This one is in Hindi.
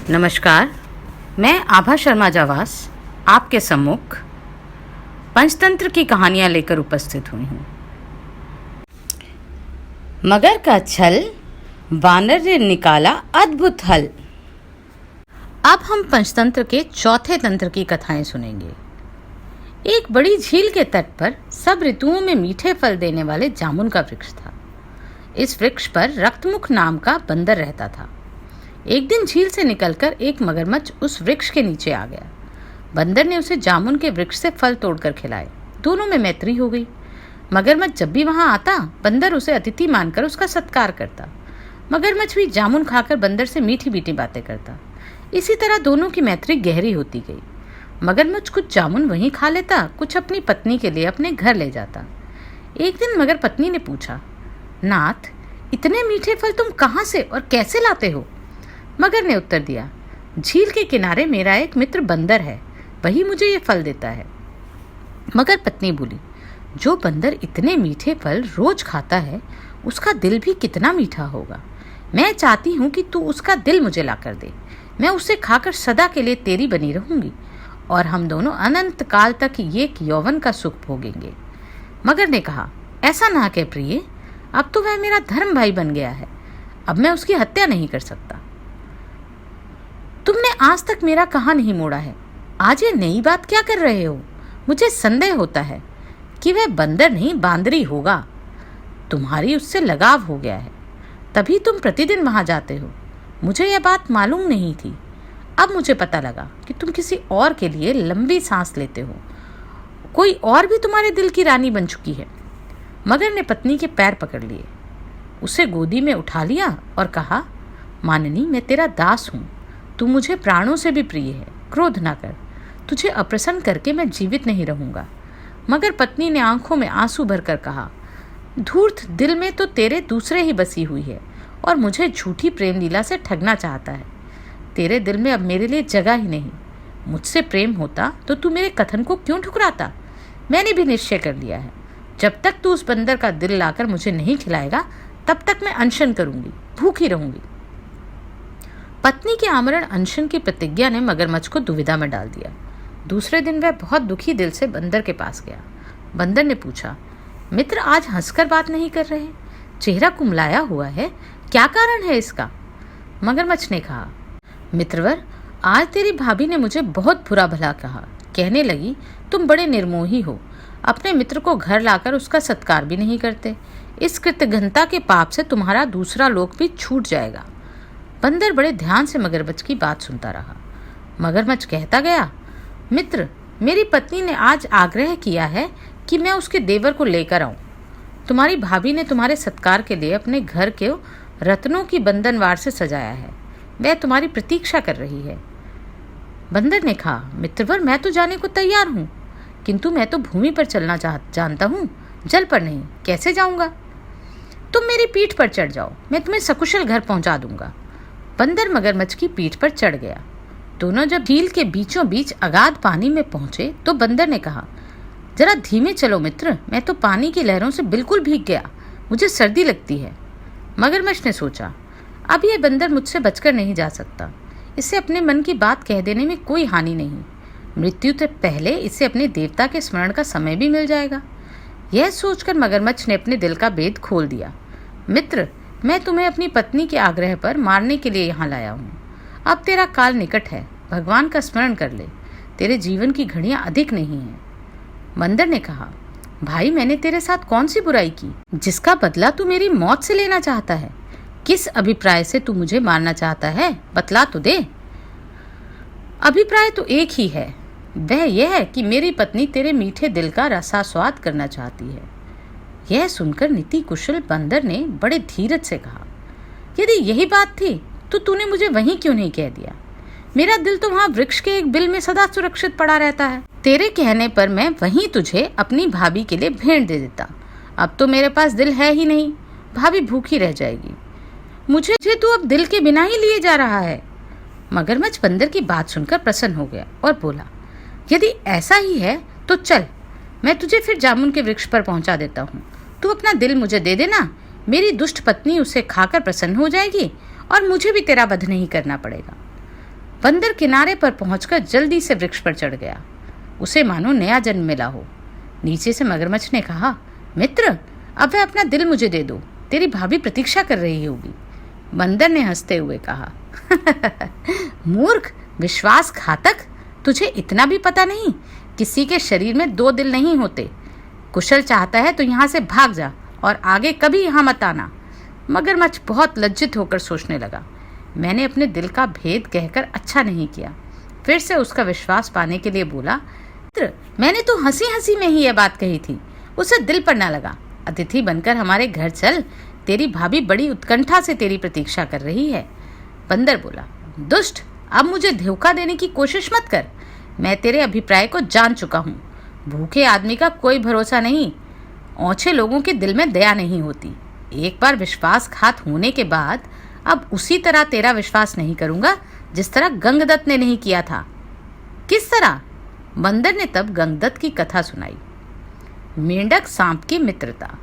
नमस्कार, मैं आभा शर्मा जावास आपके सम्मुख पंचतंत्र की कहानियाँ लेकर उपस्थित हुई हूँ। मगर का छल, वानर ने निकाला अद्भुत हल। अब हम पंचतंत्र के चौथे तंत्र की कथाएं सुनेंगे। एक बड़ी झील के तट पर सब ऋतुओं में मीठे फल देने वाले जामुन का वृक्ष था। इस वृक्ष पर रक्तमुख नाम का बंदर रहता था। एक दिन झील से निकलकर एक मगरमच्छ उस वृक्ष के नीचे आ गया। बंदर ने उसे जामुन के वृक्ष से फल तोड़कर खिलाए। दोनों में मैत्री हो गई। मगरमच्छ जब भी वहां आता, बंदर उसे अतिथि मानकर उसका सत्कार करता। मगरमच्छ भी जामुन खाकर बंदर से मीठी मीठी बातें करता। इसी तरह दोनों की मैत्री गहरी होती गई। मगरमच्छ कुछ जामुन वहीं खा लेता, कुछ अपनी पत्नी के लिए अपने घर ले जाता। एक दिन मगर पत्नी ने पूछा, नाथ, इतने मीठे फल तुम कहाँ से और कैसे लाते हो? मगर ने उत्तर दिया, झील के किनारे मेरा एक मित्र बंदर है, वही मुझे ये फल देता है। मगर पत्नी बोली, जो बंदर इतने मीठे फल रोज खाता है, उसका दिल भी कितना मीठा होगा। मैं चाहती हूँ कि तू उसका दिल मुझे ला कर दे। मैं उसे खाकर सदा के लिए तेरी बनी रहूंगी और हम दोनों अनंत काल तक ये यौवन का सुख भोगेंगे। मगर ने कहा, ऐसा ना कह प्रिय, अब तो वह मेरा धर्म भाई बन गया है। अब मैं उसकी हत्या नहीं कर सकता। तुमने आज तक मेरा कहा नहीं मोड़ा है, आज ये नई बात क्या कर रहे हो? मुझे संदेह होता है कि वह बंदर नहीं बांदरी होगा। तुम्हारी उससे लगाव हो गया है, तभी तुम प्रतिदिन वहां जाते हो। मुझे यह बात मालूम नहीं थी। अब मुझे पता लगा कि तुम किसी और के लिए लंबी सांस लेते हो। कोई और भी तुम्हारे दिल की रानी बन चुकी है। मगर ने पत्नी के पैर पकड़ लिए, उसे गोदी में उठा लिया और कहा, माननी, मैं तेरा दास हूँ। तू मुझे प्राणों से भी प्रिय है। क्रोध ना कर, तुझे अप्रसन्न करके मैं जीवित नहीं रहूंगा। मगर पत्नी ने आंखों में आंसू भरकर कहा, धूर्त, दिल में तो तेरे दूसरे ही बसी हुई है और मुझे झूठी प्रेम लीला से ठगना चाहता है। तेरे दिल में अब मेरे लिए जगह ही नहीं। मुझसे प्रेम होता तो तू मेरे कथन को क्यों ठुकराता? मैंने भी निश्चय कर लिया है, जब तक तू उस बंदर का दिल लाकर मुझे नहीं खिलाएगा, तब तक मैं अनशन करूंगी, भूखी रहूंगी। पत्नी के आमरण अनशन की प्रतिज्ञा ने मगरमच्छ को दुविधा में डाल दिया। दूसरे दिन वह बहुत दुखी दिल से बंदर के पास गया। बंदर ने पूछा, मित्र, आज हंसकर बात नहीं कर रहे? चेहरा कुमलाया हुआ है, क्या कारण है इसका? मगरमच्छ ने कहा, मित्रवर, आज तेरी भाभी ने मुझे बहुत बुरा भला कहा। कहने लगी, तुम बड़े निर्मोही हो, अपने मित्र को घर लाकर उसका सत्कार भी नहीं करते। इस कृतघ्नता के पाप से तुम्हारा दूसरा लोक भी छूट जाएगा। बंदर बड़े ध्यान से मगरमच्छ की बात सुनता रहा। मगरमच्छ कहता गया, मित्र, मेरी पत्नी ने आज आग्रह किया है कि मैं उसके देवर को लेकर आऊं। तुम्हारी भाभी ने तुम्हारे सत्कार के लिए अपने घर के रत्नों की बंधनवार से सजाया है। वह तुम्हारी प्रतीक्षा कर रही है। बंदर ने कहा, मित्रवर, मैं तो जाने को तैयार हूँ, किंतु मैं तो भूमि पर चलना जानता हूँ, जल पर नहीं। कैसे जाऊँगा? तुम मेरी पीठ पर चढ़ जाओ, मैं तुम्हें सकुशल घर पहुँचा दूंगा। बंदर मगरमच्छ की पीठ पर चढ़ गया। दोनों जब झील के बीचों बीच अगाध पानी में पहुंचे तो बंदर ने कहा, जरा धीमे चलो मित्र, मैं तो पानी की लहरों से बिल्कुल भीग गया, मुझे सर्दी लगती है। मगरमच्छ ने सोचा, अब यह बंदर मुझसे बचकर नहीं जा सकता। इसे अपने मन की बात कह देने में कोई हानि नहीं। मृत्यु से पहले इसे अपने देवता के स्मरण का समय भी मिल जाएगा। यह सोचकर मगरमच्छ ने अपने दिल का भेद खोल दिया। मित्र, मैं तुम्हें अपनी पत्नी के आग्रह पर मारने के लिए यहाँ लाया हूँ। अब तेरा काल निकट है, भगवान का स्मरण कर ले। तेरे जीवन की घड़ियाँ अधिक नहीं हैं। बंदर ने कहा, भाई, मैंने तेरे साथ कौन सी बुराई की जिसका बदला तू मेरी मौत से लेना चाहता है? किस अभिप्राय से तू मुझे मारना चाहता है, बतला तो दे। अभिप्राय तो एक ही है, वह यह है कि मेरी पत्नी तेरे मीठे दिल का रसास्वाद करना चाहती है। यह सुनकर नीति कुशल बंदर ने बड़े धीरज से कहा, यदि यही बात थी तो तूने मुझे वहीं क्यों नहीं कह दिया? मेरा दिल तो वहां वृक्ष के एक बिल में सदा सुरक्षित पड़ा रहता है। तेरे कहने पर मैं वहीं तुझे अपनी भाभी के लिए भेंट दे देता। अब तो मेरे पास दिल है ही नहीं, भाभी भूखी रह जाएगी। मुझे तू अब दिल के बिना ही लिए जा रहा है। मगरमच्छ बंदर की बात सुनकर प्रसन्न हो गया और बोला, यदि ऐसा ही है तो चल, मैं तुझे फिर जामुन के वृक्ष पर पहुंचा देता हूँ। तू अपना दिल मुझे दे देना, मेरी दुष्ट पत्नी उसे खाकर प्रसन्न हो जाएगी और मुझे भी तेरा वध नहीं करना पड़ेगा। बंदर किनारे पर पहुंचकर जल्दी से वृक्ष पर चढ़ गया। उसे मानो नया जन्म मिला हो। नीचे से मगरमच्छ ने कहा, मित्र, अब वह अपना दिल मुझे दे दो, तेरी भाभी प्रतीक्षा कर रही होगी। बंदर ने हंसते हुए कहा, मूर्ख, विश्वासघातक, तुझे इतना भी पता नहीं, किसी के शरीर में 2 दिल नहीं होते। कुशल चाहता है तो यहाँ से भाग जा और आगे कभी यहाँ मत आना। मगरमच्छ बहुत लज्जित होकर सोचने लगा, मैंने अपने दिल का भेद कहकर अच्छा नहीं किया। फिर से उसका विश्वास पाने के लिए बोला, मित्र, मैंने तो हंसी हंसी में ही यह बात कही थी, उसे दिल पर ना लगा। अतिथि बनकर हमारे घर चल, तेरी भाभी बड़ी उत्कंठा से तेरी प्रतीक्षा कर रही है। बंदर बोला, दुष्ट, अब मुझे धोखा देने की कोशिश मत कर। मैं तेरे अभिप्राय को जान चुका हूँ। भूखे आदमी का कोई भरोसा नहीं। औंचे लोगों के दिल में दया नहीं होती। एक बार विश्वासघात होने के बाद अब उसी तरह तेरा विश्वास नहीं करूंगा जिस तरह गंगदत्त ने नहीं किया था। किस तरह? बंदर ने तब गंगदत्त की कथा सुनाई। मेंढक सांप की मित्रता।